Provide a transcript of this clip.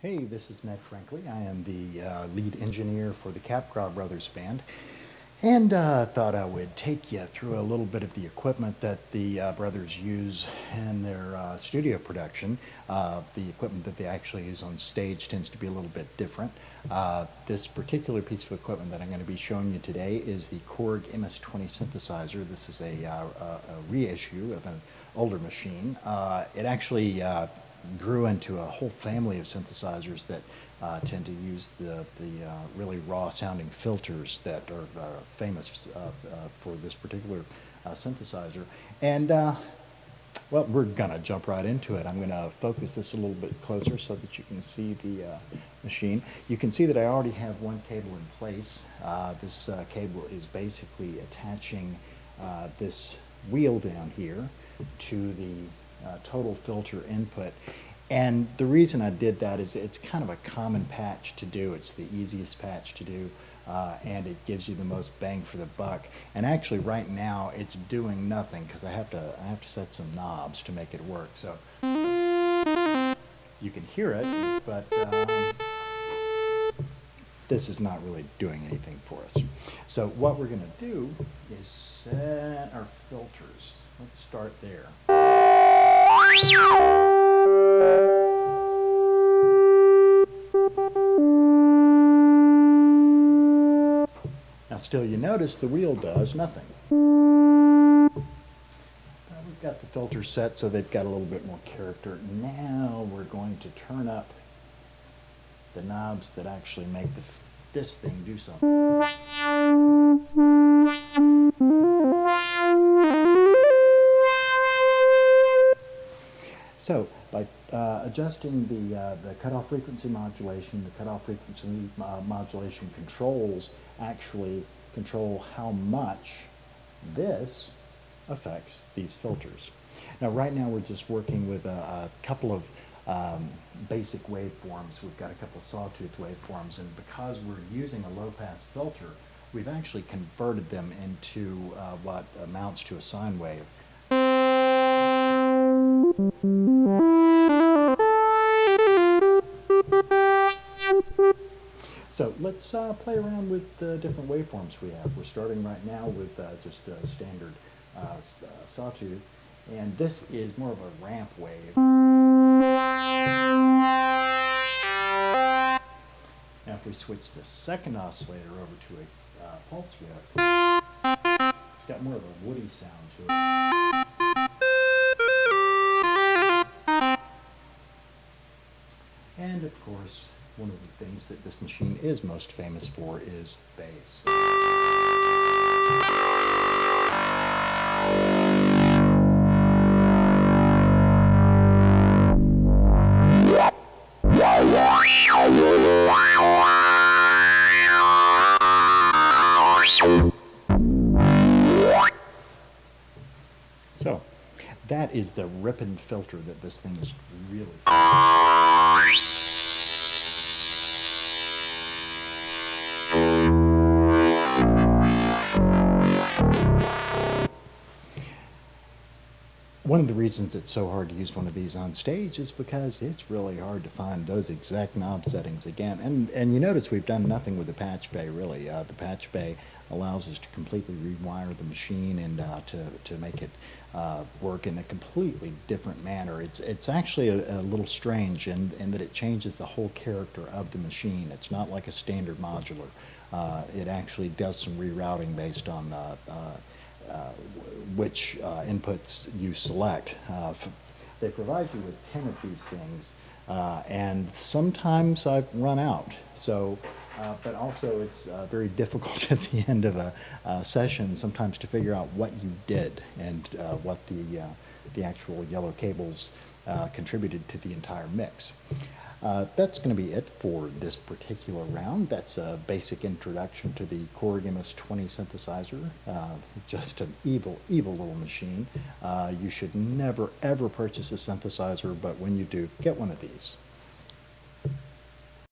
Hey, this is Ned Franklin. I am the lead engineer for the Capgras Brothers band, and thought I would take you through a little bit of the equipment that the brothers use in their studio production. The equipment that they actually use on stage tends to be a little bit different. This particular piece of equipment that I'm going to be showing you today is the Korg MS20 synthesizer. This is a reissue of an older machine. It actually grew into a whole family of synthesizers that tend to use the really raw sounding filters that are famous for this particular synthesizer. And well, we're gonna jump right into it. I'm gonna focus this a little bit closer so that you can see the machine. You can see that I already have one cable in place. This cable is basically attaching this wheel down here to the total filter input. And the reason I did that is it's kind of a common patch to do. It's the easiest patch to do, and it gives you the most bang for the buck. And actually right now it's doing nothing because I have to set some knobs to make it work. So you can hear it, but this is not really doing anything for us. So what we're going to do is set our filters. Let's start there. Now still you notice the wheel does nothing. We've got the filters set so they've got a little bit more character. Now we're going to turn up the knobs that actually make this thing do something. So by adjusting the cutoff frequency modulation, the cutoff frequency modulation controls actually control how much this affects these filters. Now right now we're just working with a couple of basic waveforms. We've got a couple of sawtooth waveforms, and because we're using a low-pass filter, we've actually converted them into what amounts to a sine wave. So let's play around with the different waveforms we have. We're starting right now with just a standard sawtooth, and this is more of a ramp wave. Now if we switch the second oscillator over to a pulse width, it's got more of a woody sound to it. And of course, one of the things that this machine is most famous for is bass. So that is the ripping filter that this thing is really. One of the reasons it's so hard to use one of these on stage is because it's really hard to find those exact knob settings again. And you notice we've done nothing with the patch bay, really. The patch bay allows us to completely rewire the machine and to make it work in a completely different manner. It's actually a little strange in that it changes the whole character of the machine. It's not like a standard modular. It actually does some rerouting based on which inputs you select. They provide you with 10 of these things, and sometimes I've run out. So, but also it's very difficult at the end of a session sometimes to figure out what you did and what the actual yellow cables contributed to the entire mix. That's going to be it for this particular round. That's a basic introduction to the Korg MS20 synthesizer. Just an evil, evil little machine. You should never, ever purchase a synthesizer, but when you do, get one of these.